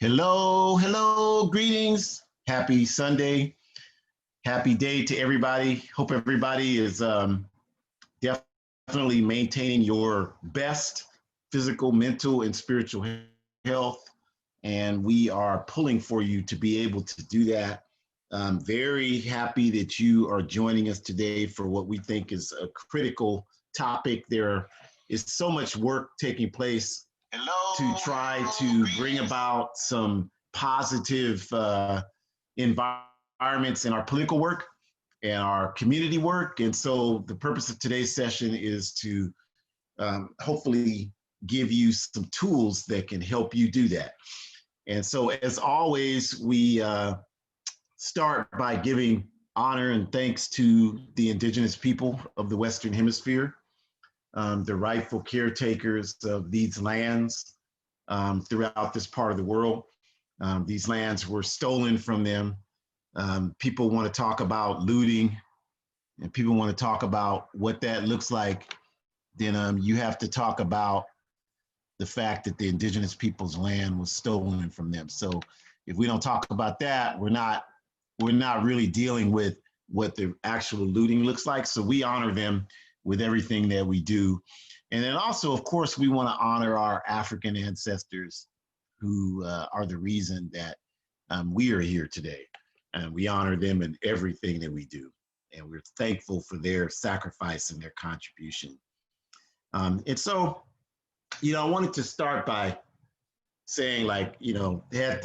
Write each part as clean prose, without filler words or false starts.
Hello, hello, greetings. Happy Sunday. Happy day to everybody. Hope everybody is definitely maintaining your best physical, mental, and spiritual health. And we are pulling for you to be able to do that. I'm very happy that you are joining us today for what we think is a critical topic. There is so much work taking place to try to bring about some positive environments in our political work and our community work. And so the purpose of today's session is to hopefully give you some tools that can help you do that. And so as always, we start by giving honor and thanks to the indigenous people of the Western Hemisphere, the rightful caretakers of these lands throughout this part of the world. These lands were stolen from them. People want to talk about looting and people want to talk about what that looks like. Then you have to talk about the fact that the indigenous people's land was stolen from them. So if we don't talk about that, we're not really dealing with what the actual looting looks like. So we honor them with everything that we do. And then also, of course, we want to honor our African ancestors who are the reason that we are here today. And we honor them in everything that we do. And we're thankful for their sacrifice and their contribution. And so, I wanted to start by saying, they had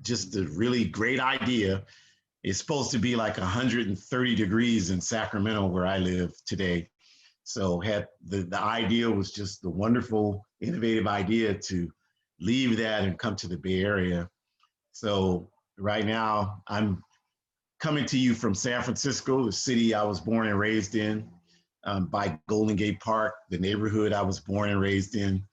just the really great idea. It's supposed to be like 130 degrees in Sacramento, where I live today. So had the idea was just the wonderful, innovative idea to leave that and come to the Bay Area. So right now I'm coming to you from San Francisco, the city I was born and raised in, by Golden Gate Park, the neighborhood I was born and raised in,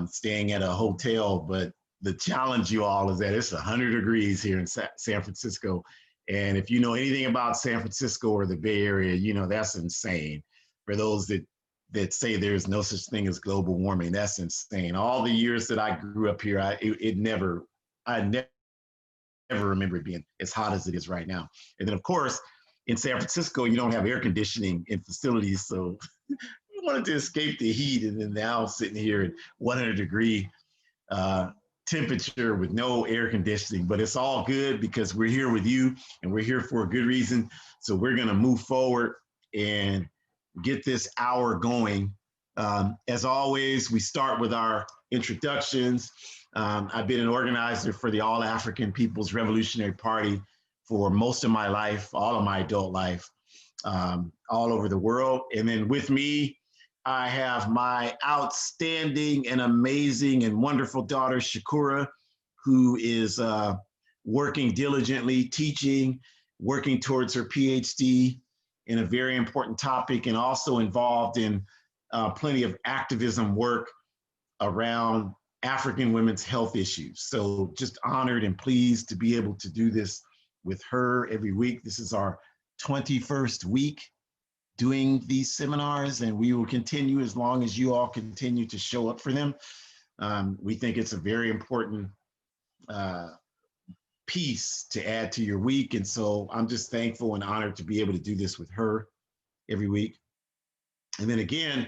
staying at a hotel. But the challenge, you all, is that it's 100 degrees here in San Francisco. And if you know anything about San Francisco or the Bay Area, that's insane. For those that say there's no such thing as global warming, that's insane. All the years that I grew up here, I never remember it being as hot as it is right now. And then, of course, in San Francisco, you don't have air conditioning in facilities. So we wanted to escape the heat. And then now sitting here at 100-degree temperature with no air conditioning, but it's all good because we're here with you and we're here for a good reason. So we're going to move forward and get this hour going. As always, we start with our introductions. I've been an organizer for the All African People's Revolutionary Party for most of my life, all of my adult life, all over the world. And then with me, I have my outstanding and amazing and wonderful daughter, Shakura, who is working diligently, teaching, working towards her PhD in a very important topic, and also involved in plenty of activism work around African women's health issues. So just honored and pleased to be able to do this with her every week. This is our 21st week doing these seminars, and we will continue as long as you all continue to show up for them. We think it's a very important piece to add to your week. And so I'm just thankful and honored to be able to do this with her every week. And then again,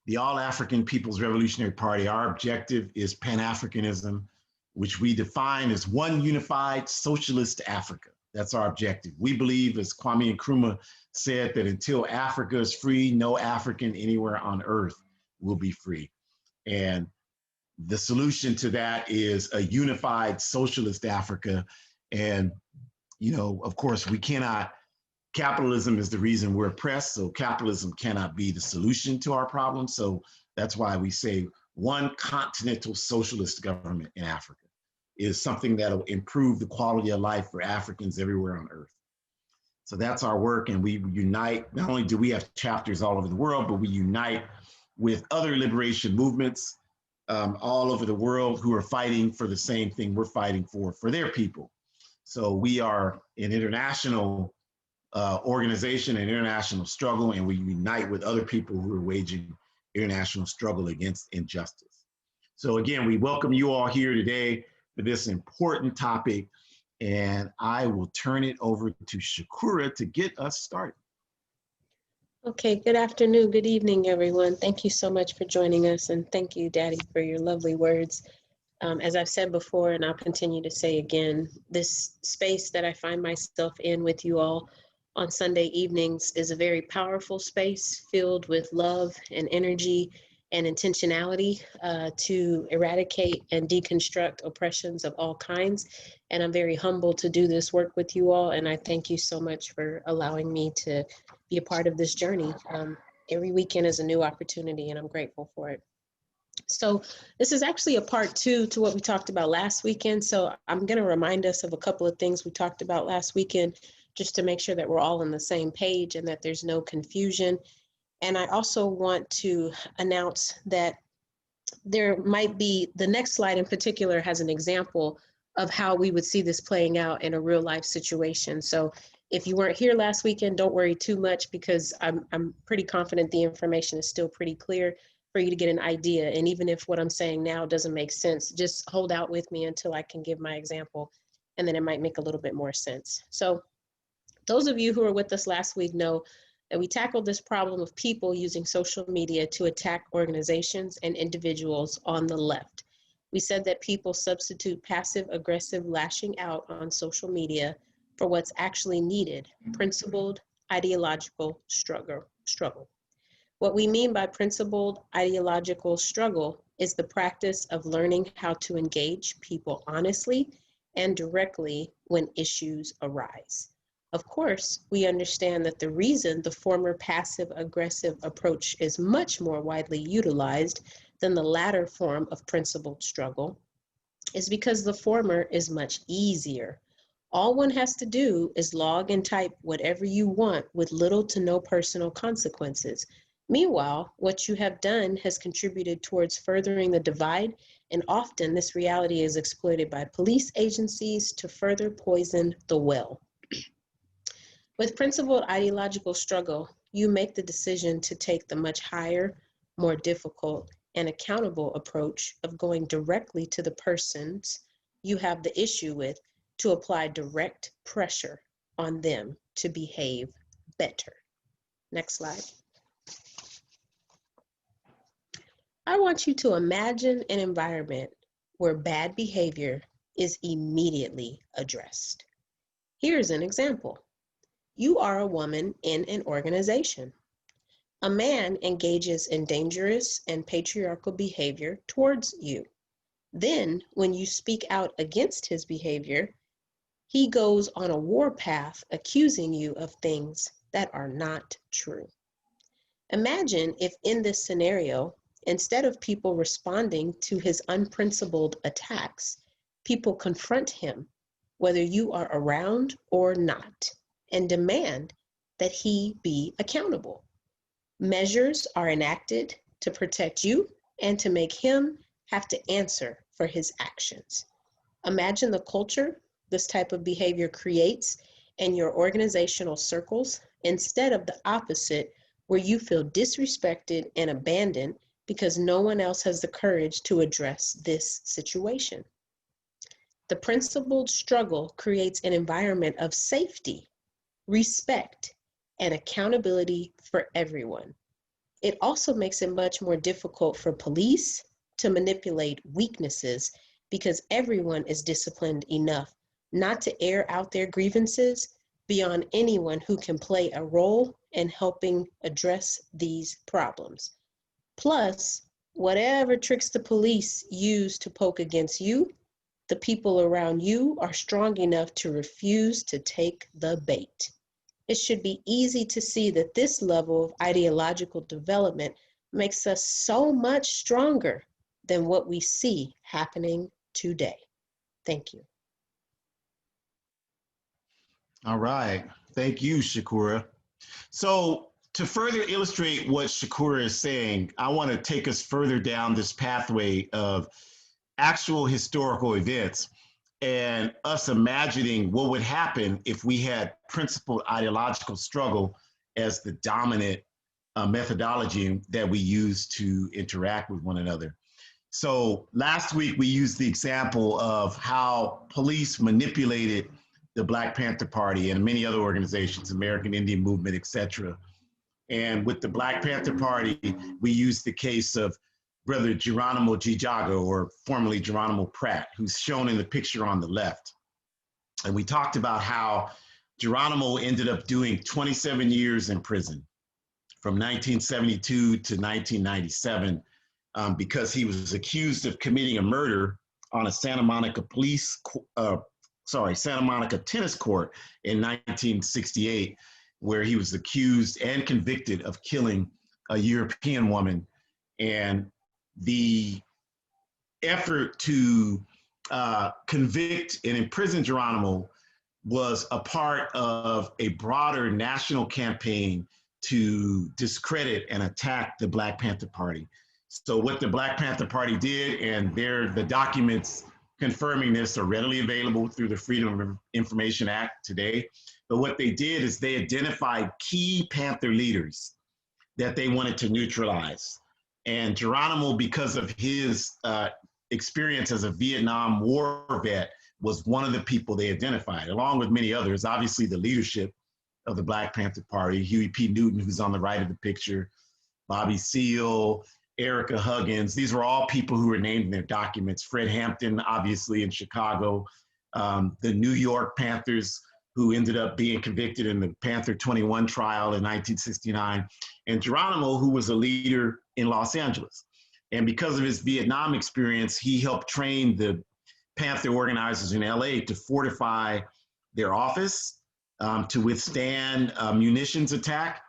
the All African People's Revolutionary Party, our objective is Pan-Africanism, which we define as one unified socialist Africa. That's our objective. We believe, as Kwame Nkrumah said, that until Africa is free, no African anywhere on earth will be free. And the solution to that is a unified socialist Africa. And, of course, we cannot, capitalism is the reason we're oppressed, so capitalism cannot be the solution to our problems. So that's why we say one continental socialist government in Africa is something that'll improve the quality of life for Africans everywhere on earth. So that's our work, and we unite. Not only do we have chapters all over the world, but we unite with other liberation movements all over the world who are fighting for the same thing we're fighting for their people. So we are an international organization, an international struggle, and we unite with other people who are waging international struggle against injustice. So again, we welcome you all here today for this important topic, and I will turn it over to Shakura to get us started. Okay, good afternoon, good evening, everyone. Thank you so much for joining us, and thank you, Daddy, for your lovely words. As I've said before, and I'll continue to say again, this space that I find myself in with you all on Sunday evenings is a very powerful space filled with love and energy and intentionality to eradicate and deconstruct oppressions of all kinds. And I'm very humbled to do this work with you all, and I thank you so much for allowing me to be a part of this journey. Every weekend is a new opportunity, and I'm grateful for it. So this is actually a part 2 to what we talked about last weekend. So I'm going to remind us of a couple of things we talked about last weekend, just to make sure that we're all on the same page and that there's no confusion. And I also want to announce that there might be, the next slide in particular has an example of how we would see this playing out in a real life situation. So if you weren't here last weekend, don't worry too much, because I'm pretty confident the information is still pretty clear for you to get an idea. And even if what I'm saying now doesn't make sense, just hold out with me until I can give my example, and then it might make a little bit more sense. So those of you who were with us last week know that we tackled this problem of people using social media to attack organizations and individuals on the left. We said that people substitute passive aggressive lashing out on social media for what's actually needed: principled ideological struggle. What we mean by principled ideological struggle is the practice of learning how to engage people honestly and directly when issues arise. Of course, we understand that the reason the former passive-aggressive approach is much more widely utilized than the latter form of principled struggle is because the former is much easier. All one has to do is log and type whatever you want with little to no personal consequences. Meanwhile, what you have done has contributed towards furthering the divide, and often this reality is exploited by police agencies to further poison the well. With principled ideological struggle, you make the decision to take the much higher, more difficult, and accountable approach of going directly to the persons you have the issue with to apply direct pressure on them to behave better. Next slide. I want you to imagine an environment where bad behavior is immediately addressed. Here's an example. You are a woman in an organization. A man engages in dangerous and patriarchal behavior towards you. Then, when you speak out against his behavior, he goes on a warpath accusing you of things that are not true. Imagine if in this scenario, instead of people responding to his unprincipled attacks, people confront him, whether you are around or not, and demand that he be accountable. Measures are enacted to protect you and to make him have to answer for his actions. Imagine the culture this type of behavior creates in your organizational circles, instead of the opposite, where you feel disrespected and abandoned because no one else has the courage to address this situation. The principled struggle creates an environment of safety, respect, and accountability for everyone. It also makes it much more difficult for police to manipulate weaknesses because everyone is disciplined enough not to air out their grievances beyond anyone who can play a role in helping address these problems. Plus, whatever tricks the police use to poke against you, the people around you are strong enough to refuse to take the bait. It should be easy to see that this level of ideological development makes us so much stronger than what we see happening today. Thank you. All right. Thank you, Shakura. So to further illustrate what Shakura is saying, I want to take us further down this pathway of actual historical events and us imagining what would happen if we had principled ideological struggle as the dominant methodology that we use to interact with one another. So last week we used the example of how police manipulated the Black Panther Party and many other organizations, American Indian Movement, etc. And with the Black Panther Party, we used the case of Brother Geronimo Gijago, or formerly Geronimo Pratt, who's shown in the picture on the left. And we talked about how Geronimo ended up doing 27 years in prison from 1972 to 1997 because he was accused of committing a murder on a Santa Monica Santa Monica tennis court in 1968, where he was accused and convicted of killing a European woman. And the effort to convict and imprison Geronimo was a part of a broader national campaign to discredit and attack the Black Panther Party. So what the Black Panther Party did, and the documents confirming this are readily available through the Freedom of Information Act today. But what they did is they identified key Panther leaders that they wanted to neutralize. And Geronimo, because of his experience as a Vietnam War vet, was one of the people they identified, along with many others. Obviously, the leadership of the Black Panther Party, Huey P. Newton, who's on the right of the picture, Bobby Seale, Erica Huggins. These were all people who were named in their documents. Fred Hampton, obviously, in Chicago. The New York Panthers, who ended up being convicted in the Panther 21 trial in 1969. And Geronimo, who was a leader in Los Angeles. And because of his Vietnam experience, he helped train the Panther organizers in LA to fortify their office, to withstand munitions attack.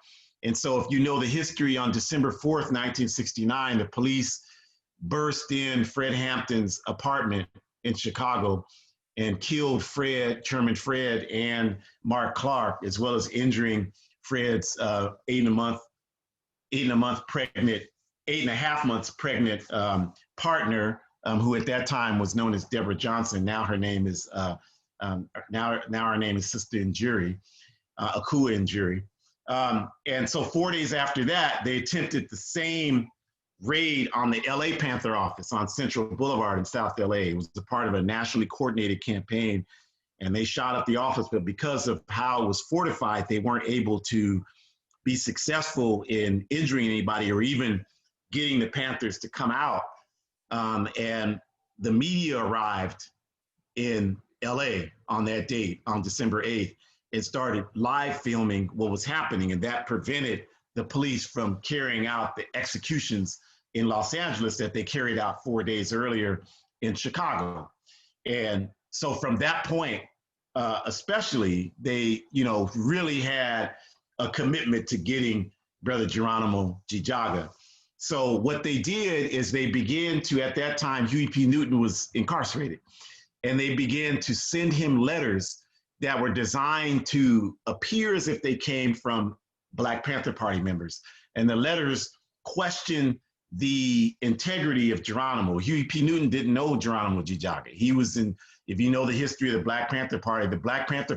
And so if you know the history, on December 4th, 1969, the police burst in Fred Hampton's apartment in Chicago and killed Chairman Fred and Mark Clark, as well as injuring Fred's 8.5 months pregnant partner, who at that time was known as Deborah Johnson. Now her name is now her name is Sister Njeri, Akua Njeri. And so 4 days after that, they attempted the same raid on the LA Panther office on Central Boulevard in South LA. It was a part of a nationally coordinated campaign, and they shot up the office, but because of how it was fortified, they weren't able to be successful in injuring anybody or even getting the Panthers to come out. And the media arrived in LA on that date, on December 8th, and started live filming what was happening. And that prevented the police from carrying out the executions in Los Angeles that they carried out 4 days earlier in Chicago. And so from that point, especially, they, really had a commitment to getting Brother Geronimo Gijaga. So what they did is they began to, at that time, Huey P. Newton was incarcerated, and they began to send him letters that were designed to appear as if they came from Black Panther Party members. And the letters questioned the integrity of Geronimo. Huey P. Newton didn't know Geronimo Gijaga. He was in, if you know the history of the Black Panther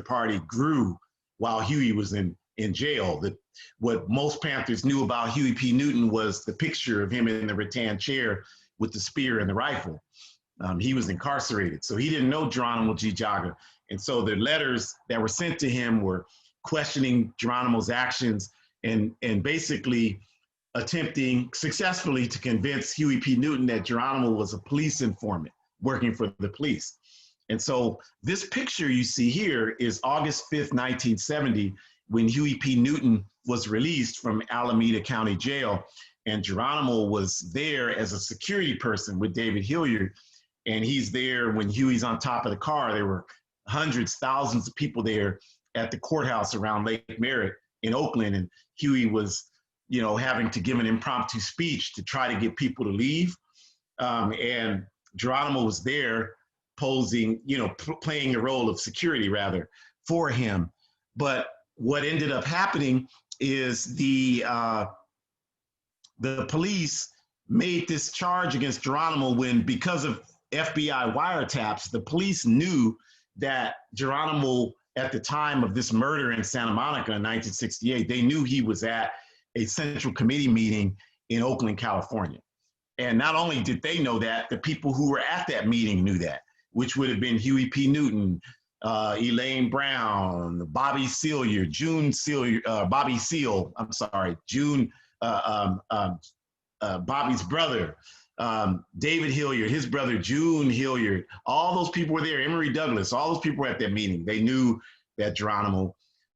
Party grew while Huey was in jail. What most Panthers knew about Huey P. Newton was the picture of him in the rattan chair with the spear and the rifle. He was incarcerated, so he didn't know Geronimo Gijaga. And so the letters that were sent to him were questioning Geronimo's actions and basically attempting successfully to convince Huey P. Newton that Geronimo was a police informant working for the police. And so this picture you see here is August 5th, 1970, when Huey P. Newton was released from Alameda County Jail, and Geronimo was there as a security person with David Hilliard. And he's there when Huey's on top of the car. There were hundreds, thousands of people there at the courthouse around Lake Merritt in Oakland. And Huey was, having to give an impromptu speech to try to get people to leave. And Geronimo was there posing, playing the role of security rather for him. But what ended up happening is the police made this charge against Geronimo when, because of FBI wiretaps, the police knew that Geronimo, at the time of this murder in Santa Monica in 1968, they knew he was at a Central Committee meeting in Oakland, California. And not only did they know that, the people who were at that meeting knew that, which would have been Huey P. Newton, Elaine Brown, Bobby Sealy, June Sealy, Bobby Seale, I'm sorry, June, Bobby's brother, David Hilliard, his brother, June Hilliard, all those people were there, Emory Douglas, all those people were at that meeting. They knew that Geronimo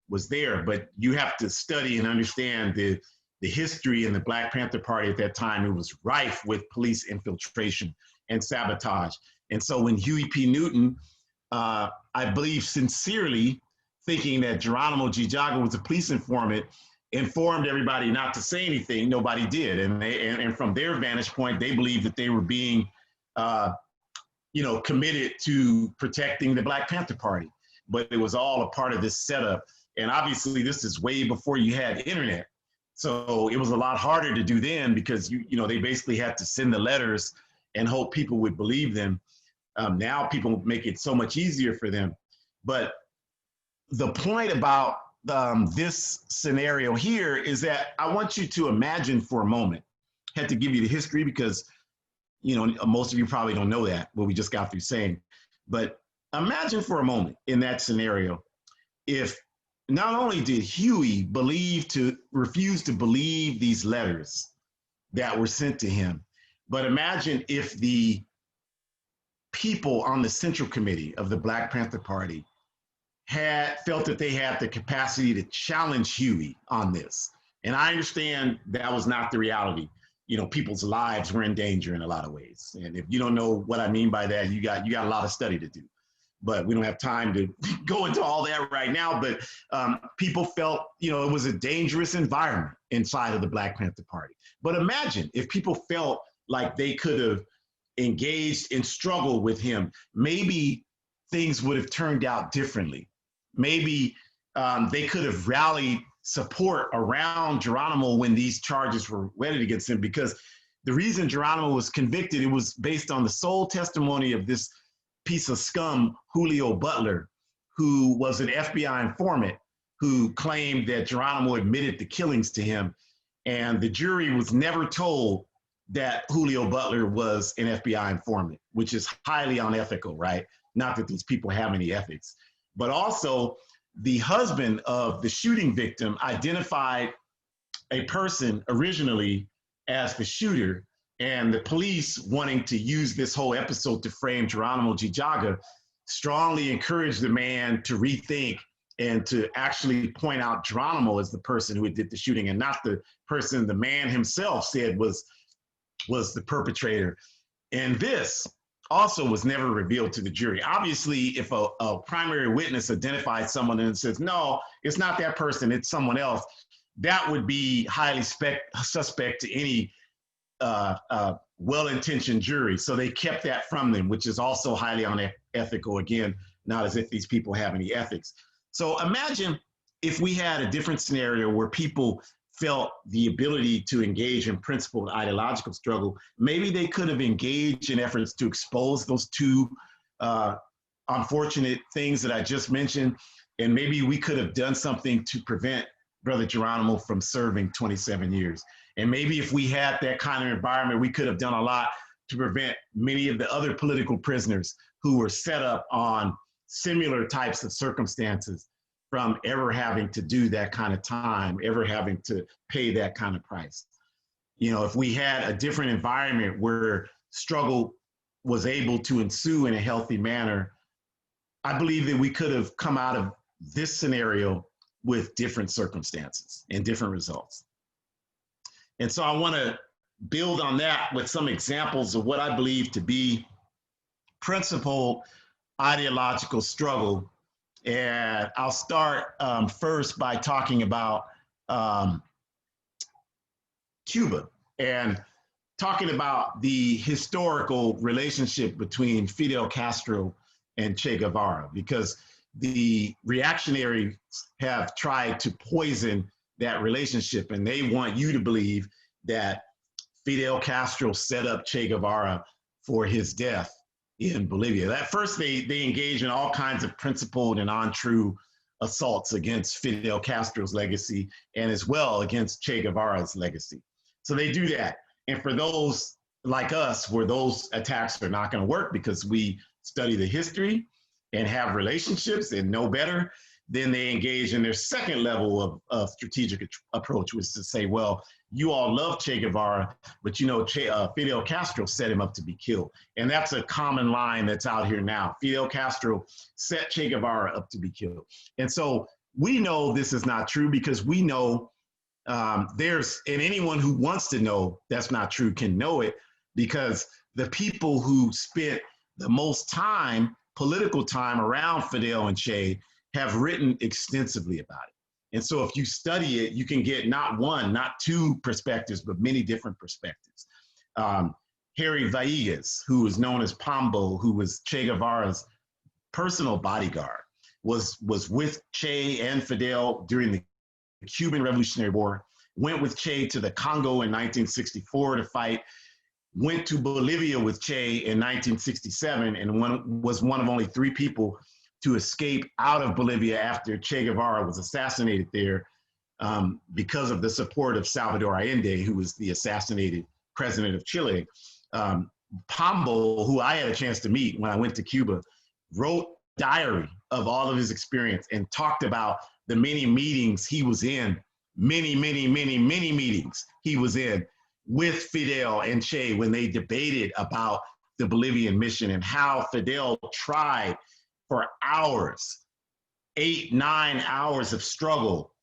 was there, but you have to study and understand the history in the Black Panther Party at that time. It was rife with police infiltration and sabotage. And so when Huey P. Newton, I believe sincerely thinking that Geronimo Gijaga was a police informant, informed everybody not to say anything, nobody did. And from their vantage point, they believed that they were being, committed to protecting the Black Panther Party. But it was all a part of this setup. And obviously this is way before you had internet. So it was a lot harder to do then because, they basically had to send the letters and hope people would believe them. Now people make it so much easier for them. But the point about this scenario here is that I want you to imagine for a moment. I had to give you the history because, most of you probably don't know that, what we just got through saying. But imagine for a moment in that scenario, if not only did Huey refuse to believe these letters that were sent to him, but imagine if the people on the Central Committee of the Black Panther Party had felt that they had the capacity to challenge Huey on this. And I understand that was not the reality. People's lives were in danger in a lot of ways. And if you don't know what I mean by that, you got a lot of study to do. But we don't have time to go into all that right now. But people felt, it was a dangerous environment inside of the Black Panther Party. But imagine if people felt like they could have engaged in struggle with him, maybe things would have turned out differently. Maybe they could have rallied support around Geronimo when these charges were wedded against him, because the reason Geronimo was convicted, it was based on the sole testimony of this piece of scum, Julio Butler, who was an FBI informant who claimed that Geronimo admitted the killings to him. And the jury was never told that Julio Butler was an FBI informant, which is highly unethical, right? Not that these people have any ethics. But also, the husband of the shooting victim identified a person originally as the shooter, and the police, wanting to use this whole episode to frame Geronimo Gijaga, strongly encouraged the man to rethink and to actually point out Geronimo as the person who did the shooting and not the person the man himself said was the perpetrator. And this also was never revealed to the jury. Obviously, if a primary witness identifies someone and says, no, it's not that person, it's someone else, that would be highly suspect to any well-intentioned jury. So they kept that from them, which is also highly unethical. Again, not as if these people have any ethics. So imagine if we had a different scenario where people felt the ability to engage in principled ideological struggle. Maybe they could have engaged in efforts to expose those two unfortunate things that I just mentioned. And maybe we could have done something to prevent Brother Geronimo from serving 27 years. And maybe if we had that kind of environment, we could have done a lot to prevent many of the other political prisoners who were set up on similar types of circumstances from ever having to do that kind of time, ever having to pay that kind of price. If we had a different environment where struggle was able to ensue in a healthy manner, I believe that we could have come out of this scenario with different circumstances and different results. And so I want to build on that with some examples of what I believe to be principled ideological struggle. And I'll start first by talking about Cuba and talking about the historical relationship between Fidel Castro and Che Guevara, because the reactionaries have tried to poison that relationship, and they want you to believe that Fidel Castro set up Che Guevara for his death in Bolivia. At first, they engage in all kinds of principled and untrue assaults against Fidel Castro's legacy and as well against Che Guevara's legacy. So they do that. And for those like us, where those attacks are not going to work because we study the history and have relationships and know better, then they engage in their second level of strategic approach, which is to say, well, you all love Che Guevara, but you know, Fidel Castro set him up to be killed. And that's a common line that's out here now. Fidel Castro set Che Guevara up to be killed. And so we know this is not true because we know and anyone who wants to know that's not true can know it, because the people who spent the most time, political time around Fidel and Che have written extensively about it. And so if you study it, you can get not one, not two perspectives, but many different perspectives. Harry Villegas, who is known as Pombo, who was Che Guevara's personal bodyguard, was with Che and Fidel during the Cuban Revolutionary War, went with Che to the Congo in 1964 to fight, went to Bolivia with Che in 1967, and was one of only 3 people to escape out of Bolivia after Che Guevara was assassinated there because of the support of Salvador Allende, who was the assassinated president of Chile. Pombo, who I had a chance to meet when I went to Cuba, wrote a diary of all of his experience and talked about the many meetings he was in, many meetings he was in with Fidel and Che when they debated about the Bolivian mission, and how Fidel tried for hours, 8-9 hours of struggle,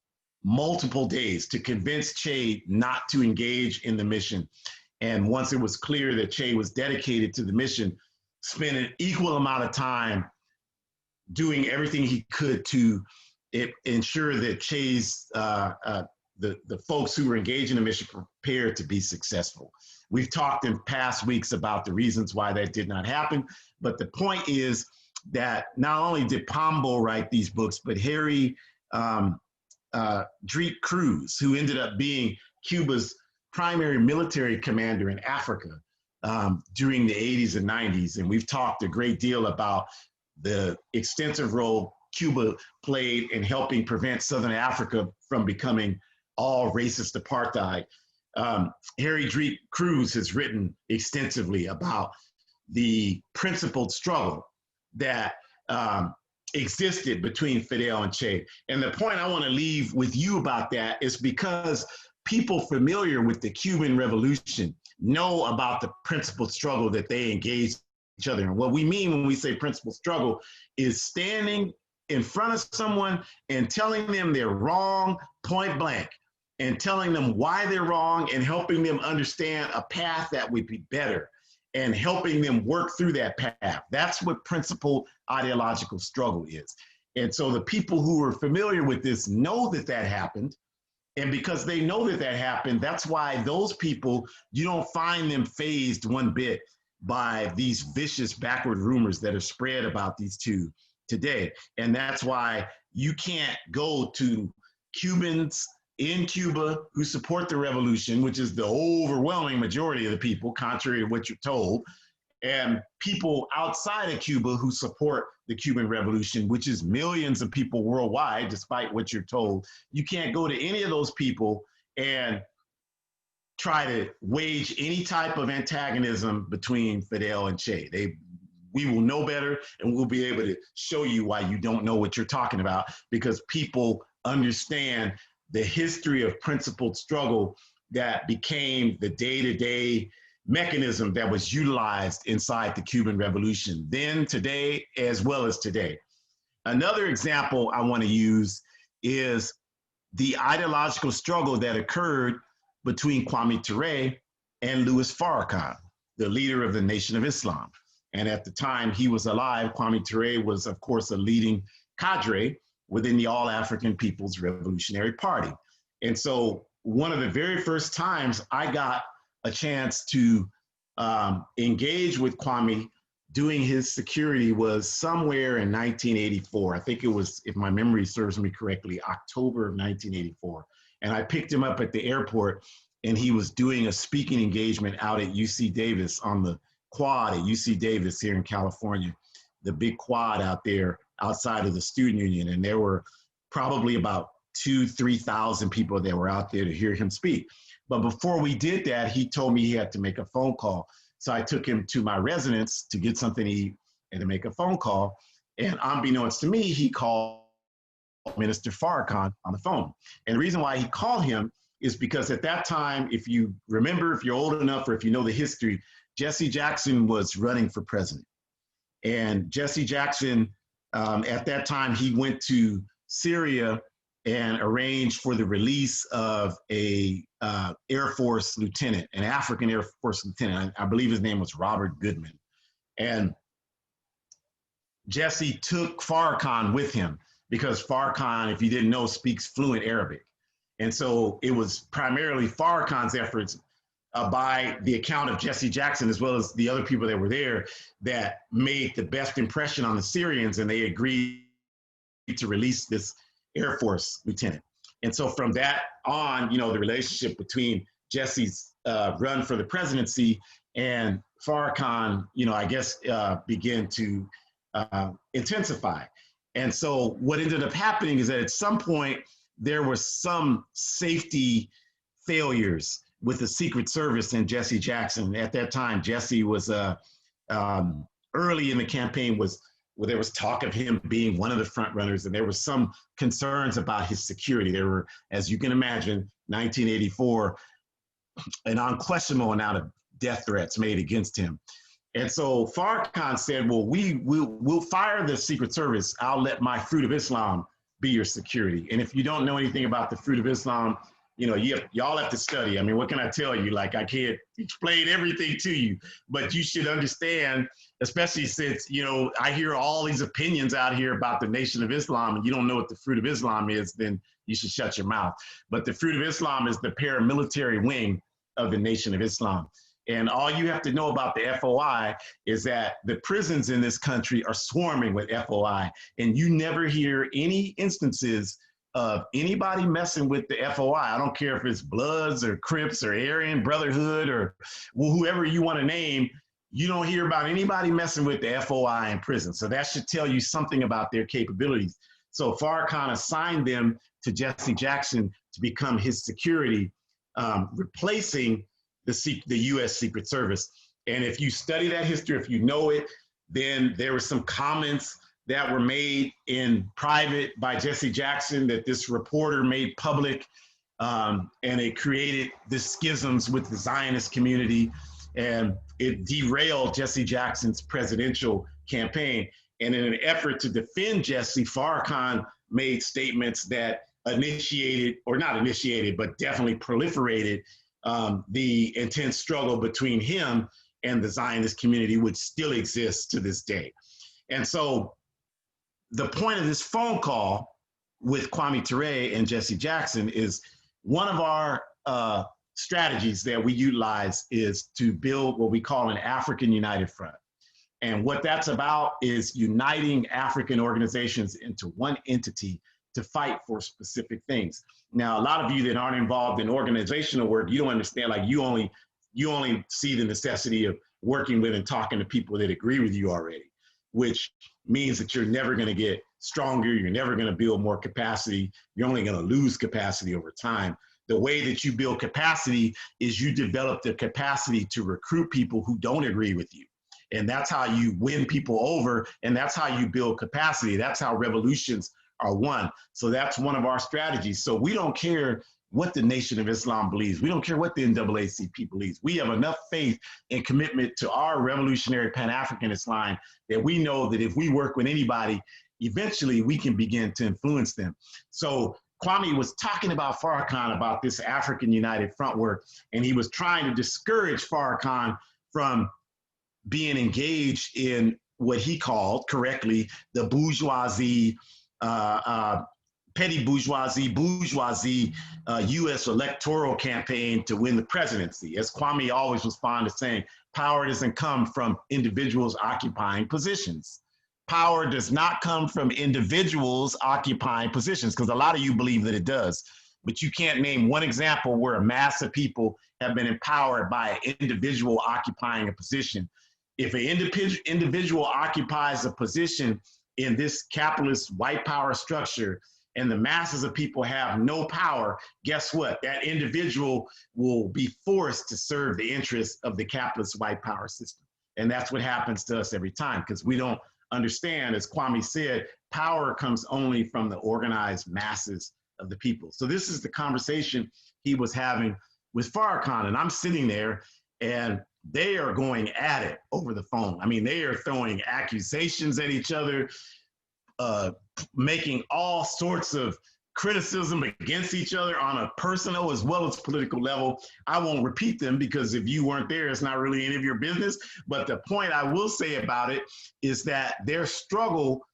multiple days, to convince Che not to engage in the mission. And once it was clear that Che was dedicated to the mission, spent an equal amount of time doing everything he could to ensure that Che's, the folks who were engaged in the mission prepared to be successful. We've talked in past weeks about the reasons why that did not happen, but the point is that not only did Pombo write these books, but Harry Drake Cruz, who ended up being Cuba's primary military commander in Africa during the 80s and 90s. And we've talked a great deal about the extensive role Cuba played in helping prevent Southern Africa from becoming all racist apartheid. Harry Drake Cruz has written extensively about the principled struggle that existed between Fidel and Che. And the point I want to leave with you about that is because people familiar with the Cuban Revolution know about the principled struggle that they engaged each other in. What we mean when we say principled struggle is standing in front of someone and telling them they're wrong point blank, and telling them why they're wrong, and helping them understand a path that would be better, and helping them work through that path. That's what principled ideological struggle is. And so the people who are familiar with this know that that happened. And because they know that that happened, that's why those people, you don't find them fazed one bit by these vicious backward rumors that are spread about these two today. And that's why you can't go to Cubans in Cuba who support the revolution, which is the overwhelming majority of the people, contrary to what you're told, and people outside of Cuba who support the Cuban Revolution, which is millions of people worldwide, despite what you're told. You can't go to any of those people and try to wage any type of antagonism between Fidel and Che. We will know better, and we'll be able to show you why you don't know what you're talking about, because people understand the history of principled struggle that became the day-to-day mechanism that was utilized inside the Cuban Revolution, then, today, as well as today. Another example I want to use is the ideological struggle that occurred between Kwame Ture and Louis Farrakhan, the leader of the Nation of Islam. And at the time he was alive, Kwame Ture was, of course, a leading cadre within the All-African People's Revolutionary Party. And so one of the very first times I got a chance to engage with Kwame doing his security was somewhere in 1984. I think it was, if my memory serves me correctly, October of 1984. And I picked him up at the airport, and he was doing a speaking engagement out at UC Davis on the quad at UC Davis here in California, the big quad out there outside of the student union. And there were probably about 3,000 people that were out there to hear him speak. But before we did that, he told me he had to make a phone call. So I took him to my residence to get something to eat and to make a phone call. And unbeknownst to me, he called Minister Farrakhan on the phone. And the reason why he called him is because at that time, if you remember, if you're old enough, or if you know the history, Jesse Jackson was running for president. And Jesse Jackson, at that time, he went to Syria and arranged for the release of a Air Force lieutenant, an African Air Force lieutenant. I believe his name was Robert Goodman. And Jesse took Farrakhan with him because Farrakhan, if you didn't know, speaks fluent Arabic. And so it was primarily Farrakhan's efforts by the account of Jesse Jackson, as well as the other people that were there, that made the best impression on the Syrians, and they agreed to release this Air Force lieutenant. And so from that on, you know, the relationship between Jesse's run for the presidency and Farrakhan, you know, I guess began to intensify. And so what ended up happening is that at some point, there were some safety failures with the Secret Service and Jesse Jackson. At that time, Jesse was early in the campaign where there was talk of him being one of the front runners, and there was some concerns about his security. There were, as you can imagine, 1984, an unquestionable amount of death threats made against him. And so Farrakhan said, well, we'll fire the Secret Service. I'll let my Fruit of Islam be your security. And if you don't know anything about the Fruit of Islam, you know, y'all have to study. I mean, what can I tell you? Like, I can't explain everything to you, but you should understand, especially since, you know, I hear all these opinions out here about the Nation of Islam, and you don't know what the Fruit of Islam is, then you should shut your mouth. But the Fruit of Islam is the paramilitary wing of the Nation of Islam. And all you have to know about the FOI is that the prisons in this country are swarming with FOI, and you never hear any instances of anybody messing with the FOI. I don't care if it's Bloods or Crips or Aryan Brotherhood or whoever you want to name. You don't hear about anybody messing with the FOI in prison. So that should tell you something about their capabilities. So Farrakhan assigned them to Jesse Jackson to become his security, replacing the U.S. Secret Service. And if you study that history, if you know it, then there were some comments that were made in private by Jesse Jackson that this reporter made public, and it created the schisms with the Zionist community, and it derailed Jesse Jackson's presidential campaign. And in an effort to defend Jesse, Farrakhan made statements that initiated, or not initiated, but definitely proliferated the intense struggle between him and the Zionist community, which still exists to this day. And so the point of this phone call with Kwame Ture and Jesse Jackson is one of our strategies that we utilize is to build what we call an African United Front. And what that's about is uniting African organizations into one entity to fight for specific things. Now, a lot of you that aren't involved in organizational work, you don't understand, like you only see the necessity of working with and talking to people that agree with you already, which means that you're never going to get stronger. You're never going to build more capacity. You're only going to lose capacity over time. The way that you build capacity is you develop the capacity to recruit people who don't agree with you. And that's how you win people over. And that's how you build capacity. That's how revolutions are won. So that's one of our strategies. So we don't care what the Nation of Islam believes. We don't care what the NAACP believes. We have enough faith and commitment to our revolutionary Pan-Africanist line that we know that if we work with anybody, eventually we can begin to influence them. So Kwame was talking about Farrakhan about this African United Front work, and he was trying to discourage Farrakhan from being engaged in what he called correctly the bourgeoisie, petty bourgeoisie U.S. electoral campaign to win the presidency. As Kwame always was fond of saying, power doesn't come from individuals occupying positions. Power does not come from individuals occupying positions, because a lot of you believe that it does. But you can't name one example where a mass of people have been empowered by an individual occupying a position. If an individual occupies a position in this capitalist white power structure, and the masses of people have no power, guess what? That individual will be forced to serve the interests of the capitalist white power system. And that's what happens to us every time, because we don't understand, as Kwame said, power comes only from the organized masses of the people. So this is the conversation he was having with Farrakhan, and I'm sitting there and they are going at it over the phone. I mean, they are throwing accusations at each other, making all sorts of criticism against each other on a personal as well as political level. I won't repeat them because if you weren't there, it's not really any of your business. But the point I will say about it is that their struggle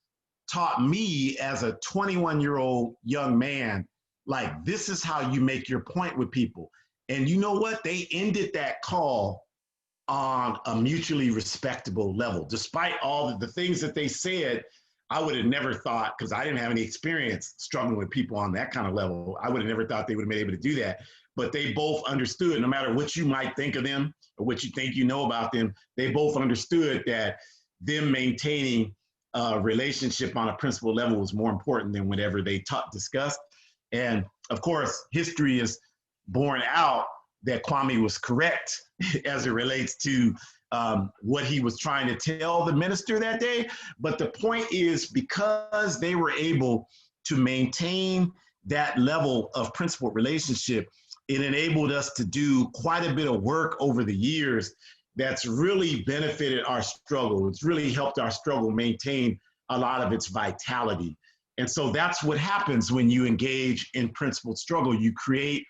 taught me as a 21-year-old young man, like, this is how you make your point with people. And you know what? They ended that call on a mutually respectable level. Despite all the things that they said, I would have never thought, because I didn't have any experience struggling with people on that kind of level, I would have never thought they would have been able to do that. But they both understood, no matter what you might think of them or what you think you know about them, they both understood that them maintaining a relationship on a principal level was more important than whatever they discussed. And of course, history is borne out that Kwame was correct as it relates to what he was trying to tell the minister that day. But the point is, because they were able to maintain that level of principled relationship, it enabled us to do quite a bit of work over the years that's really benefited our struggle. It's really helped our struggle maintain a lot of its vitality. And so that's what happens when you engage in principled struggle. You create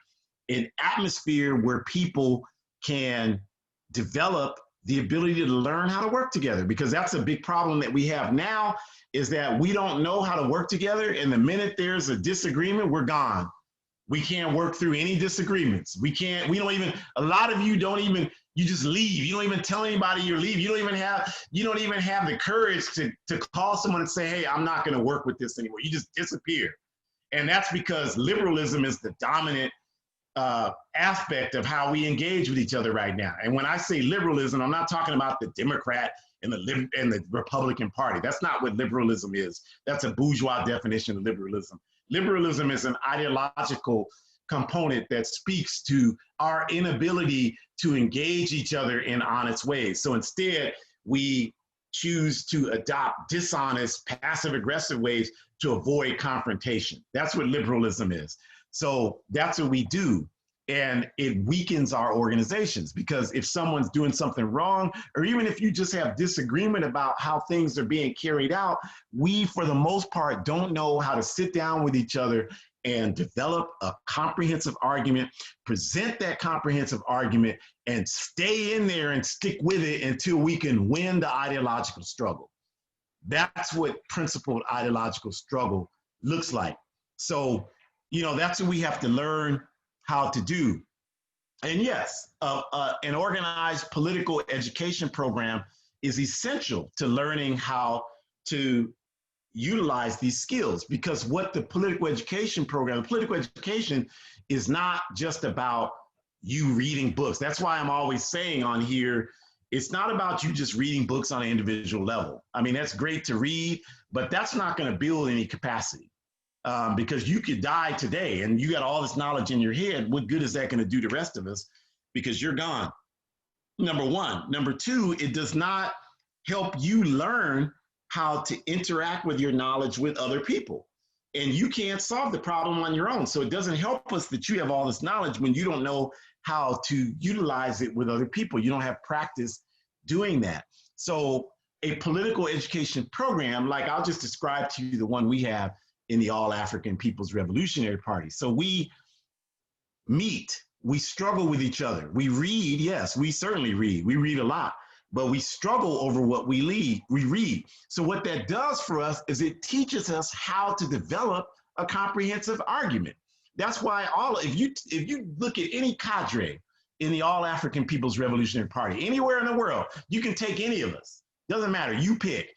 an atmosphere where people can develop the ability to learn how to work together, because that's a big problem that we have now, is that we don't know how to work together. And the minute there's a disagreement, we're gone. We can't work through any disagreements. We don't even, a lot of you don't even, you just leave. You don't even tell anybody you're leaving. You don't even have the courage to call someone and say, hey, I'm not gonna work with this anymore. You just disappear. And that's because liberalism is the dominant aspect of how we engage with each other right now. And when I say liberalism, I'm not talking about the Democrat and the Republican Party. That's not what liberalism is. That's a bourgeois definition of liberalism. Liberalism is an ideological component that speaks to our inability to engage each other in honest ways. So instead, we choose to adopt dishonest, passive-aggressive ways to avoid confrontation. That's what liberalism is. So that's what we do. And it weakens our organizations, because if someone's doing something wrong, or even if you just have disagreement about how things are being carried out, we, for the most part, don't know how to sit down with each other and develop a comprehensive argument, present that comprehensive argument, and stay in there and stick with it until we can win the ideological struggle. That's what principled ideological struggle looks like. So, you know, that's what we have to learn how to do. And yes, an organized political education program is essential to learning how to utilize these skills, because what the political education is not just about you reading books. That's why I'm always saying on here, it's not about you just reading books on an individual level. I mean, that's great to read, but that's not going to build any capacity. Because you could die today and you got all this knowledge in your head. What good is that going to do the rest of us? Because you're gone. Number one. Number two, it does not help you learn how to interact with your knowledge with other people. And you can't solve the problem on your own. So it doesn't help us that you have all this knowledge when you don't know how to utilize it with other people. You don't have practice doing that. So a political education program, like I'll just describe to you the one we have in the All-African People's Revolutionary Party. So we meet, we struggle with each other. We read, yes, we certainly read. We read a lot, but we struggle over what we read. So what that does for us is it teaches us how to develop a comprehensive argument. That's why if you look at any cadre in the All-African People's Revolutionary Party, anywhere in the world, you can take any of us, doesn't matter, you pick.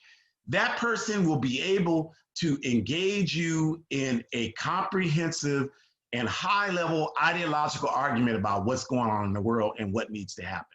That person will be able to engage you in a comprehensive and high-level ideological argument about what's going on in the world and what needs to happen.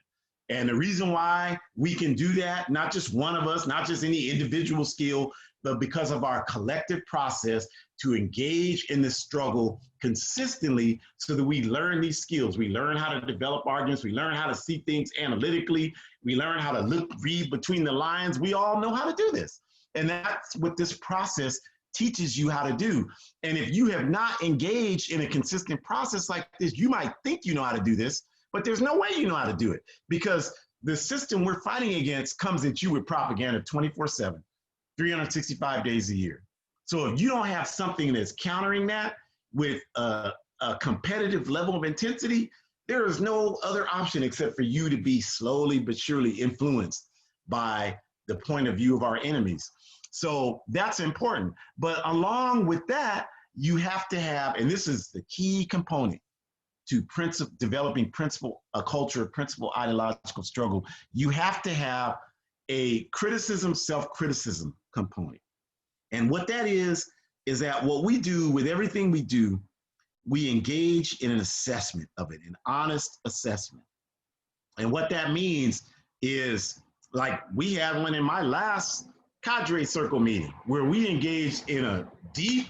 And the reason why we can do that, not just one of us, not just any individual skill, but because of our collective process to engage in this struggle consistently so that we learn these skills. We learn how to develop arguments. We learn how to see things analytically. We learn how to read between the lines. We all know how to do this. And that's what this process teaches you how to do. And if you have not engaged in a consistent process like this, you might think you know how to do this, but there's no way you know how to do it, because the system we're fighting against comes at you with propaganda 24/7. 365 days a year. So if you don't have something that's countering that with a competitive level of intensity, there is no other option except for you to be slowly but surely influenced by the point of view of our enemies. So that's important. But along with that, you have to have, and this is the key component to developing a culture of principle ideological struggle, you have to have a criticism, self-criticism component. And what that is that what we do with everything we do, we engage in an assessment of it, an honest assessment. And what that means is, like we had one in my last cadre circle meeting where we engaged in a deep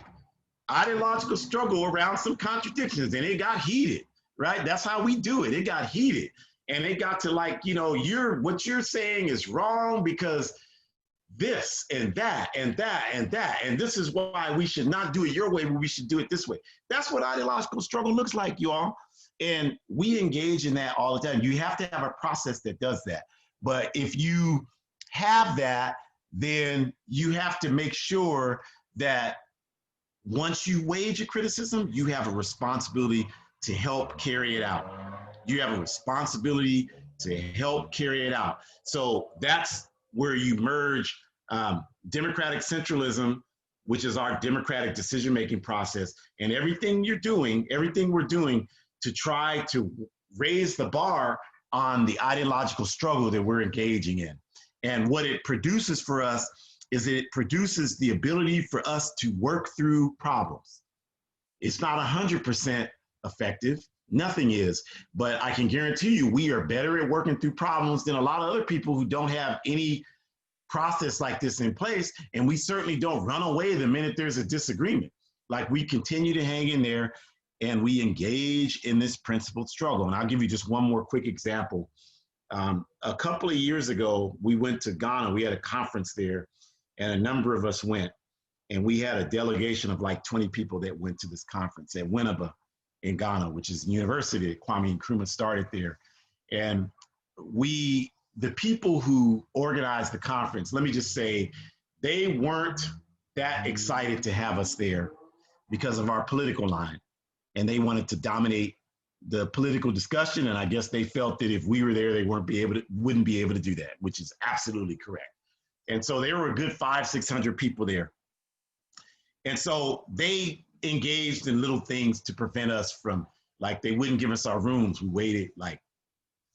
ideological struggle around some contradictions, and it got heated, right? That's how we do it. It got heated. And they got to like, you know, what you're saying is wrong because this and that and that and that. And this is why we should not do it your way, but we should do it this way. That's what ideological struggle looks like, you all. And we engage in that all the time. You have to have a process that does that. But if you have that, then you have to make sure that once you wage a criticism, you have a responsibility to help carry it out. You have a responsibility to help carry it out. So that's where you merge democratic centralism, which is our democratic decision-making process, and everything you're doing, everything we're doing to try to raise the bar on the ideological struggle that we're engaging in. And what it produces for us is it produces the ability for us to work through problems. It's not 100% effective. Nothing is, but I can guarantee you we are better at working through problems than a lot of other people who don't have any process like this in place. And we certainly don't run away the minute there's a disagreement. Like, we continue to hang in there and we engage in this principled struggle. And I'll give you just one more quick example. A couple of years ago, we went to Ghana. We had a conference there and a number of us went, and we had a delegation of like 20 people that went to this conference at Winneba in Ghana, which is a university that Kwame Nkrumah started there. And the people who organized the conference, let me just say, they weren't that excited to have us there because of our political line. And they wanted to dominate the political discussion. And I guess they felt that if we were there, they wouldn't be able to do that, which is absolutely correct. And so there were a good 500-600 people there. And so they engaged in little things to prevent us from, like, they wouldn't give us our rooms. We waited like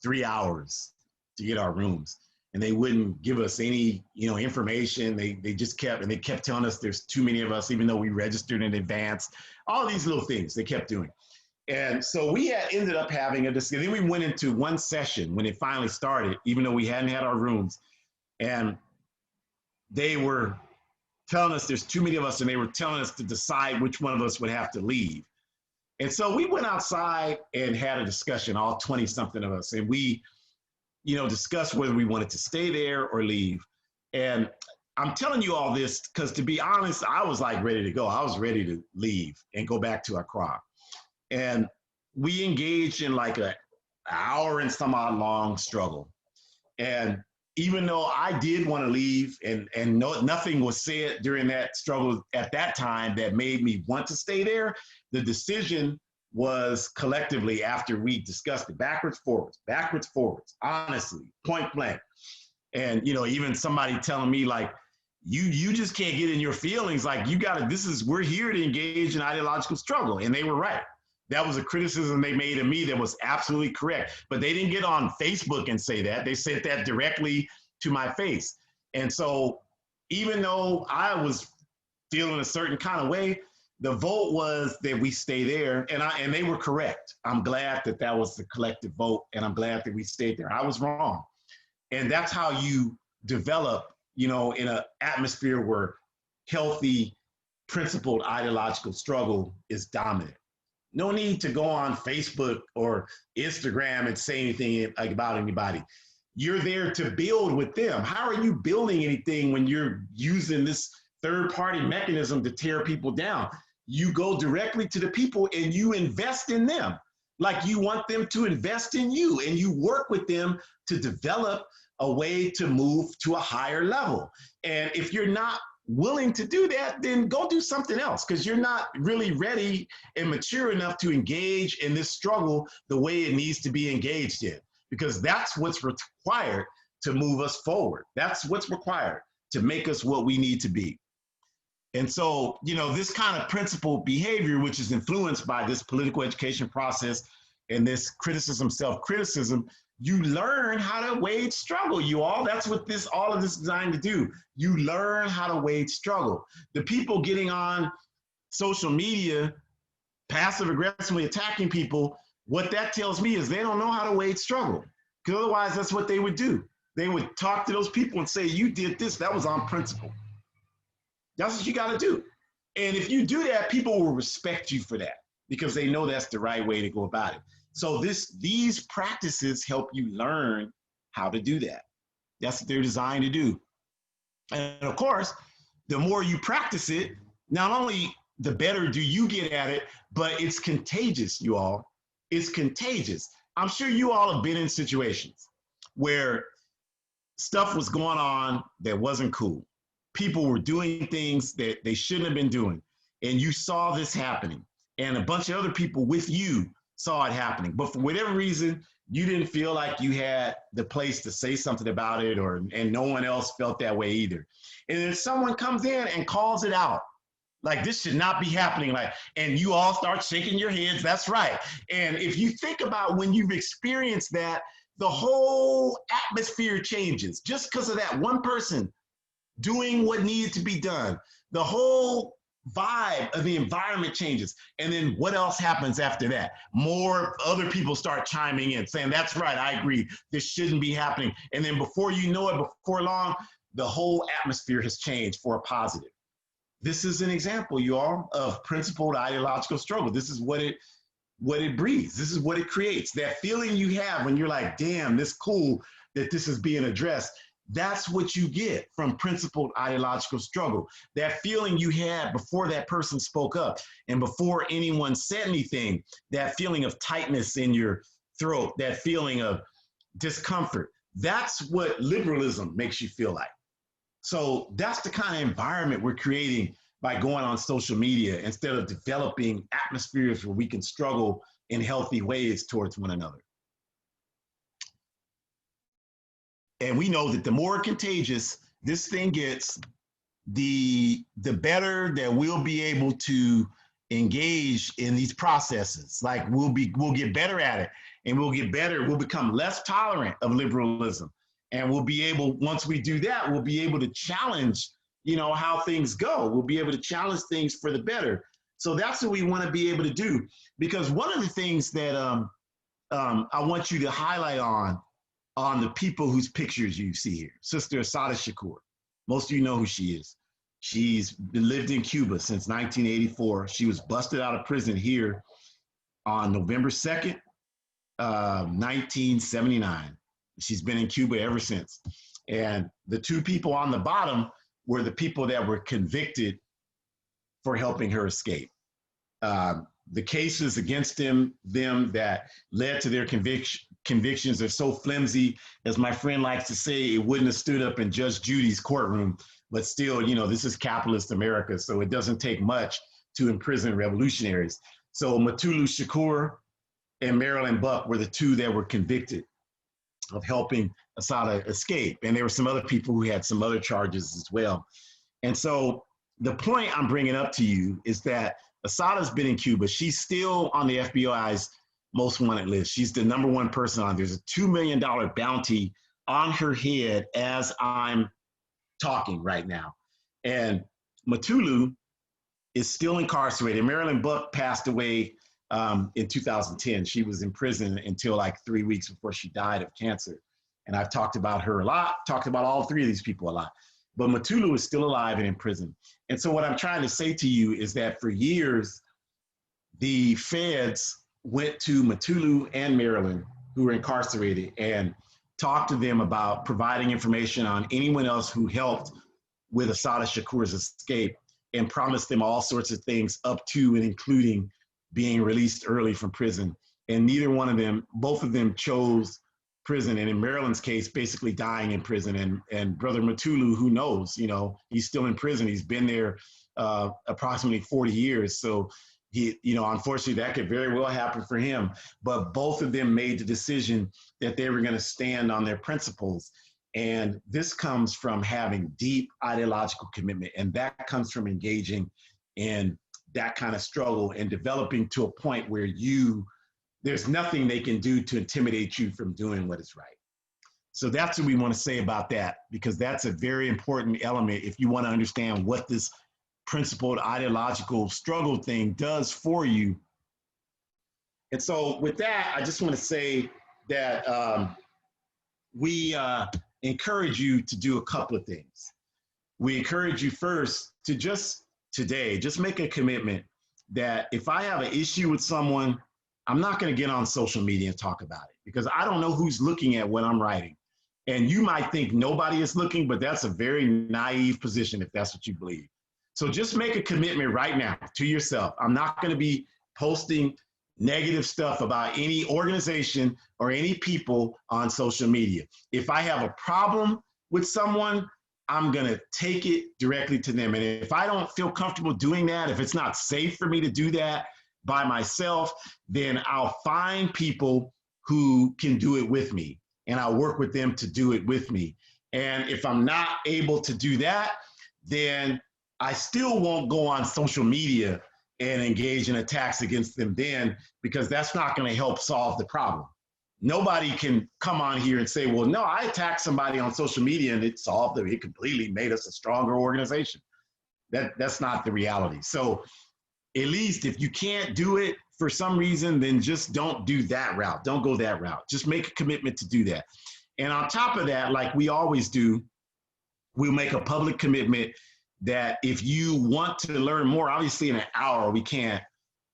3 hours to get our rooms, and they wouldn't give us any, information. They just kept telling us there's too many of us, even though we registered in advance. All these little things they kept doing. And so we ended up having a discussion. Then we went into one session when it finally started, even though we hadn't had our rooms, and they were telling us there's too many of us, and they were telling us to decide which one of us would have to leave. And so we went outside and had a discussion, all 20-something of us, and we, discussed whether we wanted to stay there or leave. And I'm telling you all this because, to be honest, I was like ready to go. I was ready to leave and go back to Accra. And we engaged in like an hour and some odd long struggle. And even though I did want to leave and nothing was said during that struggle at that time that made me want to stay there, the decision was collectively, after we discussed it, backwards, forwards, honestly, point blank. And, even somebody telling me like, you just can't get in your feelings. Like, we're here to engage in ideological struggle. And they were right. That was a criticism they made of me that was absolutely correct. But they didn't get on Facebook and say that. They said that directly to my face. And so even though I was feeling a certain kind of way, The vote was that we stay there, and they were correct. I'm glad that that was the collective vote, and I'm glad that we stayed there. I was wrong. And that's how you develop, in an atmosphere where healthy, principled ideological struggle is dominant. No need to go on Facebook or Instagram and say anything about anybody. You're there to build with them. How are you building anything when you're using this third-party mechanism to tear people down? You go directly to the people and you invest in them. Like you want them to invest in you, and you work with them to develop a way to move to a higher level. And if you're not willing to do that, then go do something else, because you're not really ready and mature enough to engage in this struggle the way it needs to be engaged in, because that's what's required to move us forward. That's what's required to make us what we need to be. And so, this kind of principled behavior, which is influenced by this political education process and this criticism, self-criticism, you learn how to wage struggle, you all. That's what all of this is designed to do. You learn how to wage struggle. The people getting on social media, passive aggressively attacking people, what that tells me is they don't know how to wage struggle, because otherwise that's what they would do. They would talk to those people and say, you did this, that was on principle. That's what you got to do. And if you do that, people will respect you for that, because they know that's the right way to go about it. So these practices help you learn how to do that. That's what they're designed to do. And of course, the more you practice it, not only the better do you get at it, but it's contagious, you all. It's contagious. I'm sure you all have been in situations where stuff was going on that wasn't cool. People were doing things that they shouldn't have been doing, and you saw this happening, and a bunch of other people with you saw it happening. But for whatever reason, you didn't feel like you had the place to say something about it, and no one else felt that way either. And then someone comes in and calls it out. Like, this should not be happening. And you all start shaking your heads. That's right. And if you think about when you've experienced that, the whole atmosphere changes just because of that one person doing what needed to be done. The whole vibe of the environment changes. And then what else happens after that? More other people start chiming in saying, that's right, I agree, this shouldn't be happening. And then before you know it, before long, the whole atmosphere has changed for a positive. This is an example, you all, of principled ideological struggle. This is what it breeds. This is what it creates. That feeling you have when you're like, damn, this cool that this is being addressed. That's what you get from principled ideological struggle. That feeling you had before that person spoke up and before anyone said anything, that feeling of tightness in your throat, that feeling of discomfort. That's what liberalism makes you feel like. So that's the kind of environment we're creating by going on social media instead of developing atmospheres where we can struggle in healthy ways towards one another. And we know that the more contagious this thing gets, the better that we'll be able to engage in these processes. Like we'll get better at it, and we'll become less tolerant of liberalism. And we'll be able, once we do that, we'll be able to challenge, how things go. We'll be able to challenge things for the better. So that's what we want to be able to do. Because one of the things that I want you to highlight on the people whose pictures you see here, Sister Assata Shakur. Most of you know who she is. She's lived in Cuba since 1984. She was busted out of prison here on November 2nd, 1979. She's been in Cuba ever since. And the two people on the bottom were the people that were convicted for helping her escape. The cases against them that led to their convictions are so flimsy, as my friend likes to say, it wouldn't have stood up in Judge Judy's courtroom. But still, this is capitalist America, so it doesn't take much to imprison revolutionaries. So Mutulu Shakur and Marilyn Buck were the two that were convicted of helping Assata escape. And there were some other people who had some other charges as well. And so the point I'm bringing up to you is that Assata's been in Cuba. She's still on the FBI's most wanted list. She's the #1 person on. There's a $2 million bounty on her head as I'm talking right now. And Mutulu is still incarcerated. Marilyn Buck passed away in 2010. She was in prison until like 3 weeks before she died of cancer. And I've talked about her a lot, talked about all three of these people a lot. But Mutulu is still alive and in prison. And so what I'm trying to say to you is that for years, the feds went to Mutulu and Marilyn, who were incarcerated, and talked to them about providing information on anyone else who helped with Assata Shakur's escape, and promised them all sorts of things up to and including being released early from prison. And neither one of them, both of them chose prison. And in Marilyn's case, basically dying in prison. And Brother Mutulu, who knows, you know, he's still in prison. He's been there approximately 40 years. So he, you know, unfortunately that could very well happen for him. But both of them made the decision that they were going to stand on their principles. And this comes from having deep ideological commitment. And that comes from engaging in that kind of struggle and developing to a point where there's nothing they can do to intimidate you from doing what is right. So that's what we want to say about that, because that's a very important element if you want to understand what this principled ideological struggle thing does for you. And so with that, I just want to say that we encourage you to do a couple of things. We encourage you first to just make a commitment that if I have an issue with someone, I'm not going to get on social media and talk about it, because I don't know who's looking at what I'm writing. And you might think nobody is looking, but that's a very naive position if that's what you believe. So just make a commitment right now to yourself. I'm not going to be posting negative stuff about any organization or any people on social media. If I have a problem with someone, I'm going to take it directly to them. And if I don't feel comfortable doing that, if it's not safe for me to do that by myself, then I'll find people who can do it with me, and I'll work with them to do it with me. And if I'm not able to do that, then I still won't go on social media and engage in attacks against them then, because that's not going to help solve the problem. Nobody can come on here and say, well, no, I attacked somebody on social media and it solved it. It completely made us a stronger organization. That's not the reality. So at least if you can't do it for some reason, then just don't do that route. Don't go that route. Just make a commitment to do that. And on top of that, like we always do, we'll make a public commitment that if you want to learn more, obviously in an hour, we can't,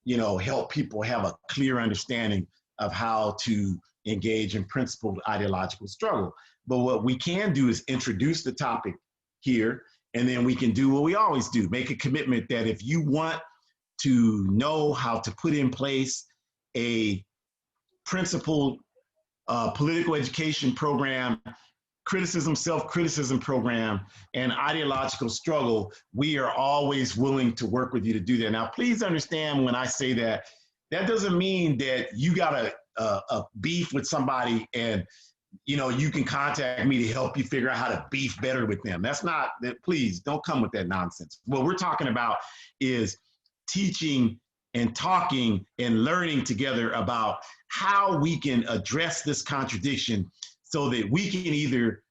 you know, help people have a clear understanding of how to engage in principled ideological struggle. But what we can do is introduce the topic here, and then we can do what we always do, make a commitment that if you want to know how to put in place a principled political education program, criticism, self-criticism program, and ideological struggle, we are always willing to work with you to do that. Now, please understand when I say that, that doesn't mean that you got a beef with somebody and, you know, you can contact me to help you figure out how to beef better with them. That's not that. Please don't come with that nonsense. What we're talking about is teaching and talking and learning together about how we can address this contradiction so that we can either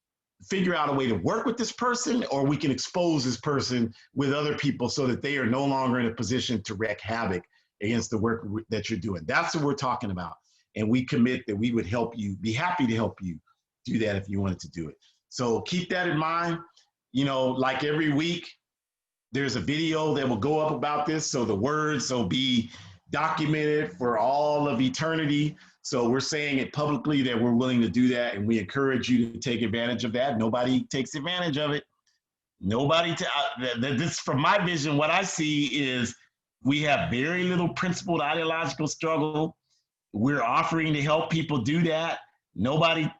figure out a way to work with this person, or we can expose this person with other people so that they are no longer in a position to wreak havoc against the work that you're doing. That's what we're talking about. And we commit that we would help you, be happy to help you do that if you wanted to do it. So keep that in mind. You know, like every week, there's a video that will go up about this. So the words will be documented for all of eternity. So we're saying it publicly that we're willing to do that, and we encourage you to take advantage of that. Nobody takes advantage of it. This, from my vision, what I see is we have very little principled ideological struggle. We're offering to help people do that. Nobody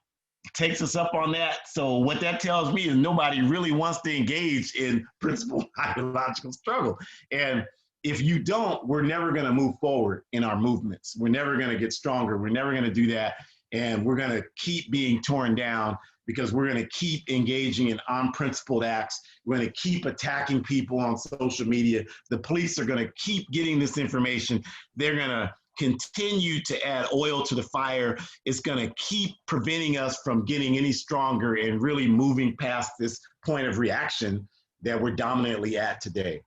takes us up on that. So what that tells me is nobody really wants to engage in principled ideological struggle. And if you don't, we're never going to move forward in our movements. We're never going to get stronger. We're never going to do that. And we're going to keep being torn down because we're going to keep engaging in unprincipled acts. We're going to keep attacking people on social media. The police are going to keep getting this information. They're going to continue to add oil to the fire. It's going to keep preventing us from getting any stronger and really moving past this point of reaction that we're dominantly at today.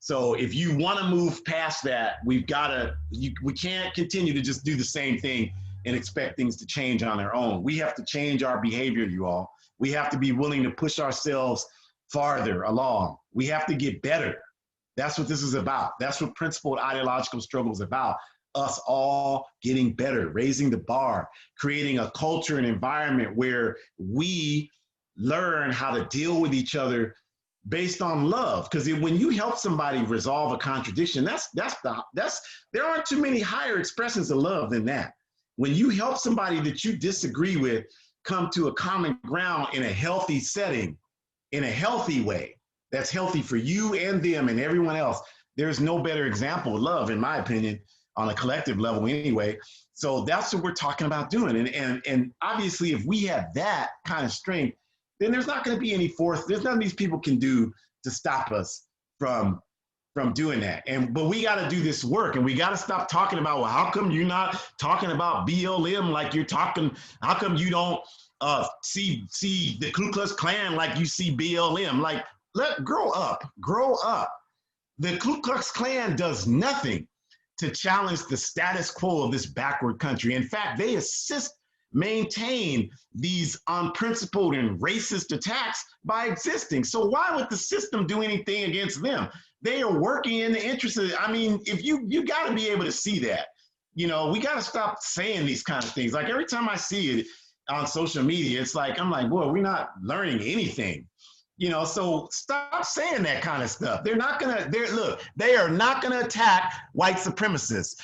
So if you want to move past that, we can't continue to just do the same thing and expect things to change on their own. We have to change our behavior, you all. We have to be willing to push ourselves farther along. We have to get better. That's what this is about. That's what principled ideological struggle is about. Us all getting better, raising the bar, creating a culture and environment where we learn how to deal with each other based on love. Because when you help somebody resolve a contradiction, there aren't too many higher expressions of love than that. When you help somebody that you disagree with come to a common ground in a healthy setting, in a healthy way, that's healthy for you and them and everyone else, there's no better example of love, in my opinion, on a collective level anyway. So that's what we're talking about doing. And obviously, if we have that kind of strength, then there's not going to be any force. There's nothing these people can do to stop us from doing that. But we got to do this work, and we got to stop talking about, well, how come you're not talking about BLM like you're talking? How come you don't see the Ku Klux Klan like you see BLM? Like, grow up. The Ku Klux Klan does nothing to challenge the status quo of this backward country. In fact, they maintain these unprincipled and racist attacks by existing. So why would the system do anything against them? They are working in the interest of, I mean, if you got to be able to see that. We got to stop saying these kind of things. Like every time I see it on social media, it's like, I'm like, boy, we're not learning anything. So stop saying that kind of stuff. They are not gonna attack white supremacists.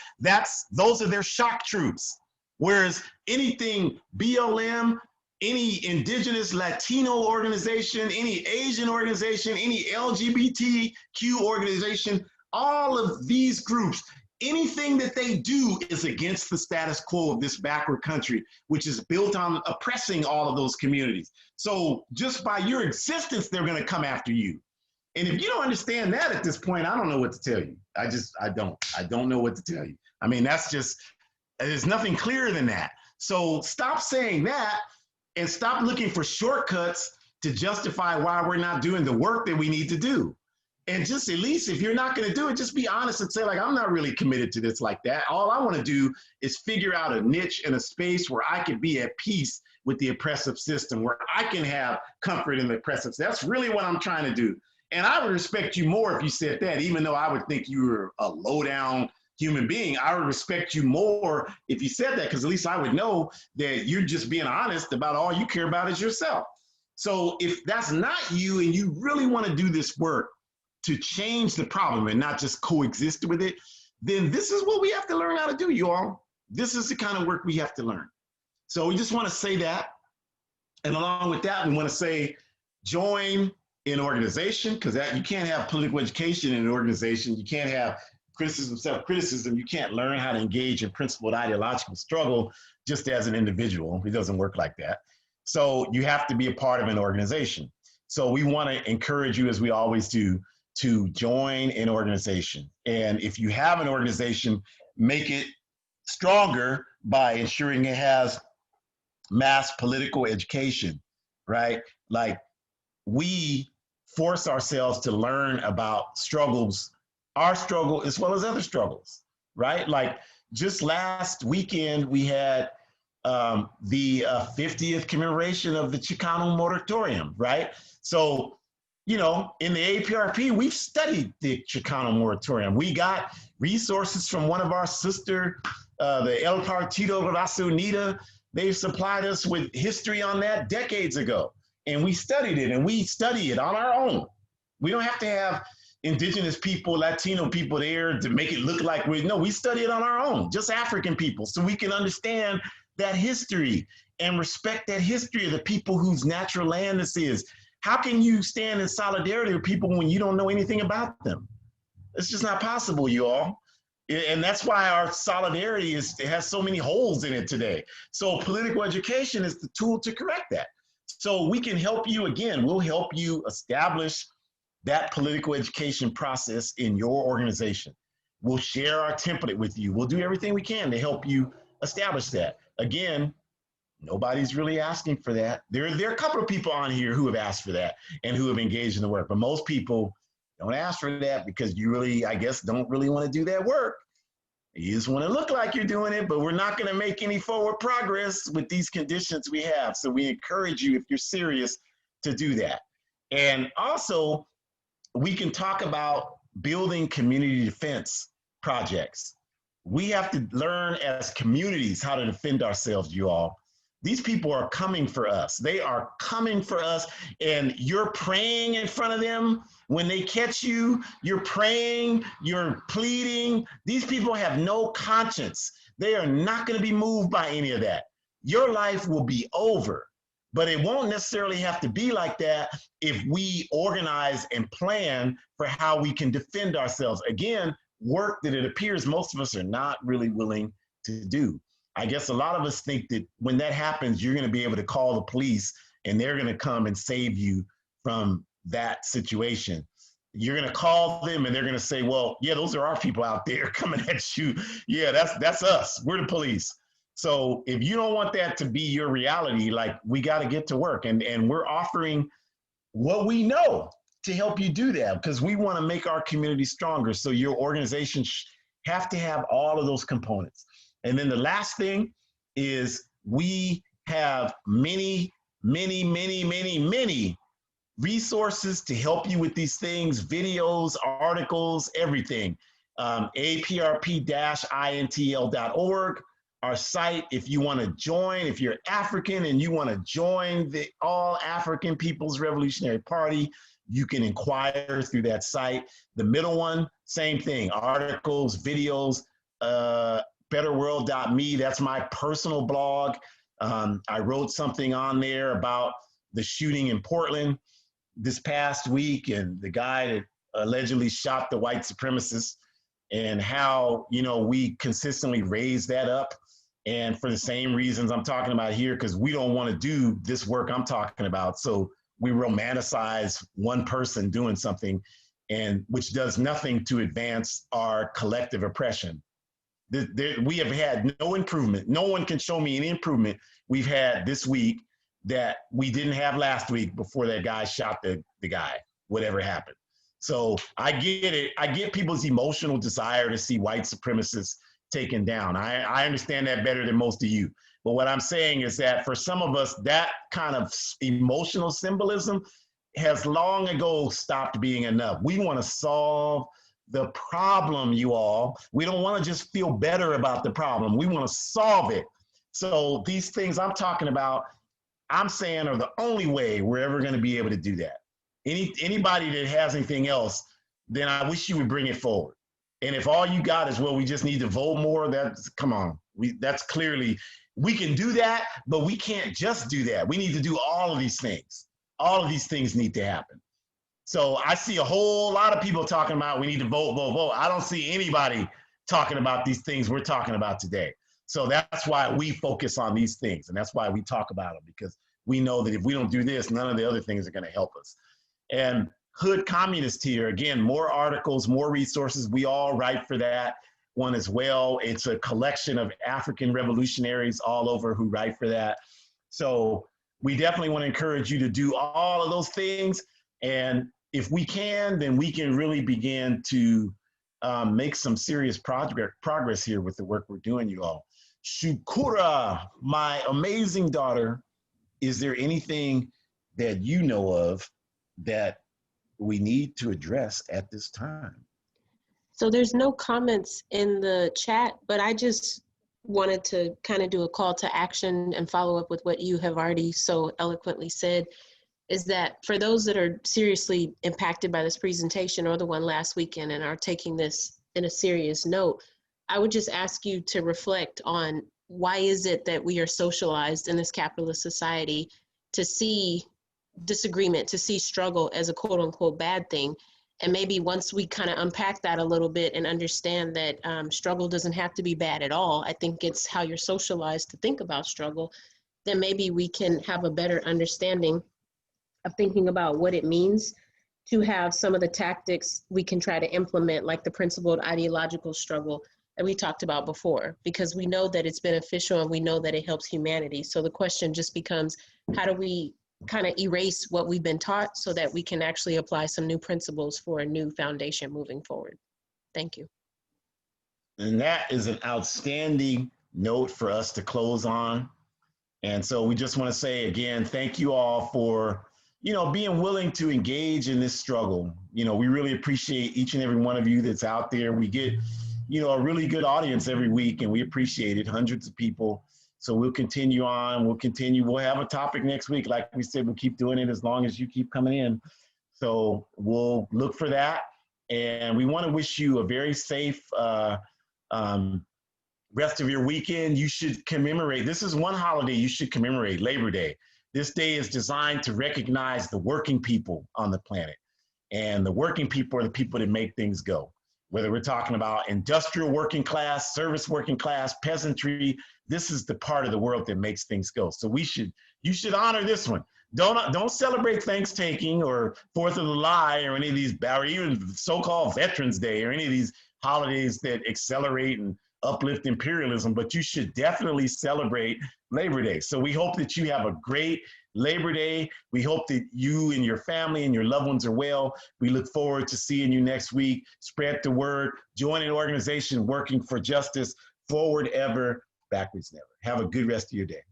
Those are their shock troops. Whereas anything BLM, any indigenous Latino organization, any Asian organization, any LGBTQ organization, all of these groups, anything that they do is against the status quo of this backward country, which is built on oppressing all of those communities. So just by your existence, they're going to come after you. And if you don't understand that at this point, I don't know what to tell you. I don't know what to tell you. I mean, there's nothing clearer than that. So stop saying that and stop looking for shortcuts to justify why we're not doing the work that we need to do. And just at least if you're not going to do it, just be honest and say, like, I'm not really committed to this like that. All I want to do is figure out a niche and a space where I can be at peace with the oppressive system, where I can have comfort in the oppressive system. That's really what I'm trying to do. And I would respect you more if you said that, even though I would think you were a low down human being. I would respect you more if you said that, because at least I would know that you're just being honest about all you care about is yourself. So if that's not you and you really want to do this work to change the problem and not just coexist with it, then this is what we have to learn how to do, you all. This is the kind of work we have to learn. So we just want to say that. And along with that, we want to say join an organization, because you can't have political education in an organization. You can't have criticism, self-criticism. You can't learn how to engage in principled ideological struggle just as an individual. It doesn't work like that. So you have to be a part of an organization. So we want to encourage you, as we always do, to join an organization. And if you have an organization, make it stronger by ensuring it has mass political education, right? Like, we force ourselves to learn about struggles, our struggle as well as other struggles, right? Like just last weekend, we had the 50th commemoration of the Chicano moratorium, right? So, in the APRP, we've studied the Chicano moratorium. We got resources from one of our sister, the El Partido Raza Unida. They supplied us with history on that decades ago. And we studied it, and we study it on our own. We don't have to have indigenous people, Latino people there to make it look like we study it on our own, just African people, so we can understand that history and respect that history of the people whose natural land this is. How can you stand in solidarity with people when you don't know anything about them? It's just not possible, you all. And that's why our solidarity has so many holes in it today. So political education is the tool to correct that. So we can help you, again, we'll help you establish that political education process in your organization. We'll share our template with you. We'll do everything we can to help you establish that. Again, nobody's really asking for that. There are a couple of people on here who have asked for that and who have engaged in the work, but most people Don't ask for that because you really, I guess, don't really want to do that work. You just want to look like you're doing it, but we're not going to make any forward progress with these conditions we have. So we encourage you, if you're serious, to do that. And also, we can talk about building community defense projects. We have to learn as communities how to defend ourselves, you all. These people are coming for us. They are coming for us, and you're praying in front of them. When they catch you, you're praying, you're pleading. These people have no conscience. They are not going to be moved by any of that. Your life will be over, but it won't necessarily have to be like that if we organize and plan for how we can defend ourselves. Again, work that it appears most of us are not really willing to do. I guess a lot of us think that when that happens, you're going to be able to call the police and they're going to come and save you from that situation. You're going to call them and they're going to say, well, yeah, those are our people out there coming at you. Yeah, that's us. We're the police. So if you don't want that to be your reality, like, we got to get to work, and we're offering what we know to help you do that, because we want to make our community stronger. So your organization have to have all of those components. And then the last thing is we have many resources to help you with these things, videos, articles, everything. aprp-intl.org, our site, if you want to join, if you're African and you want to join the All African People's Revolutionary Party, you can inquire through that site. The middle one, same thing, articles, videos, betterworld.me, that's my personal blog. I wrote something on there about the shooting in Portland this past week, and the guy that allegedly shot the white supremacists, and how, you know, we consistently raise that up. And for the same reasons I'm talking about here, because we don't want to do this work I'm talking about. So we romanticize one person doing something, and which does nothing to advance our collective oppression. We have had no improvement. No one can show me any improvement we've had this week that we didn't have last week before that guy shot the guy, whatever happened. So I get it. I get people's emotional desire to see white supremacists taken down. I understand that better than most of you. But what I'm saying is that for some of us, that kind of emotional symbolism has long ago stopped being enough. We want to solve the problem, you all. We don't want to just feel better about the problem. We want to solve it. So these things I'm talking about, I'm saying, are the only way we're ever going to be able to do that. Anybody that has anything else, then I wish you would bring it forward. And if all you got is, well, we just need to vote more, that's, come on. That's clearly, we can do that, but we can't just do that. We need to do all of these things. All of these things need to happen. So I see a whole lot of people talking about we need to vote, vote, vote. I don't see anybody talking about these things we're talking about today. So that's why we focus on these things, and that's why we talk about them, because we know that if we don't do this, none of the other things are going to help us. And Hood Communist here, again, more articles, more resources. We all write for that one as well. It's a collection of African revolutionaries all over who write for that. So we definitely want to encourage you to do all of those things. And if we can, then we can really begin to make some serious progress here with the work we're doing, you all. Shukura, my amazing daughter, is there anything that you know of that we need to address at this time? So there's no comments in the chat, but I just wanted to kind of do a call to action and follow up with what you have already so eloquently said, is that for those that are seriously impacted by this presentation or the one last weekend and are taking this in a serious note, I would just ask you to reflect on why is it that we are socialized in this capitalist society to see disagreement, to see struggle as a quote unquote bad thing. And maybe once we kind of unpack that a little bit and understand that struggle doesn't have to be bad at all, I think it's how you're socialized to think about struggle, then maybe we can have a better understanding of thinking about what it means to have some of the tactics we can try to implement, like the principled ideological struggle that we talked about before, because we know that it's beneficial and we know that it helps humanity. So the question just becomes, how do we kind of erase what we've been taught so that we can actually apply some new principles for a new foundation moving forward. Thank you. And that is an outstanding note for us to close on. And so we just want to say again, thank you all for, being willing to engage in this struggle. We really appreciate each and every one of you that's out there. We get, a really good audience every week, and we appreciate it, hundreds of people. So we'll continue on. We'll have a topic next week. Like we said, we'll keep doing it as long as you keep coming in. So we'll look for that. And we want to wish you a very safe rest of your weekend. You should commemorate. This is one holiday you should commemorate, Labor Day. This day is designed to recognize the working people on the planet. And the working people are the people that make things go. Whether we're talking about industrial working class, service working class, peasantry, this is the part of the world that makes things go. So you should honor this one. Don't celebrate Thanksgiving or 4th of July or any of these, or even so-called Veterans Day or any of these holidays that accelerate and uplift imperialism, but you should definitely celebrate Labor Day. So we hope that you have a great Labor Day. We hope that you and your family and your loved ones are well. We look forward to seeing you next week. Spread the word, join an organization working for justice, forward ever, backwards never. Have a good rest of your day.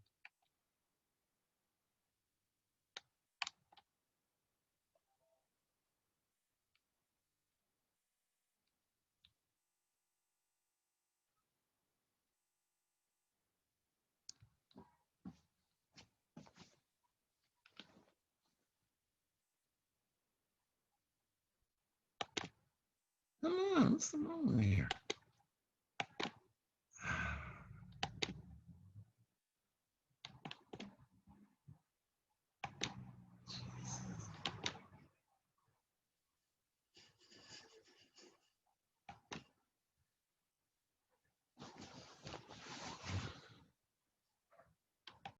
Come on, what's the moment here?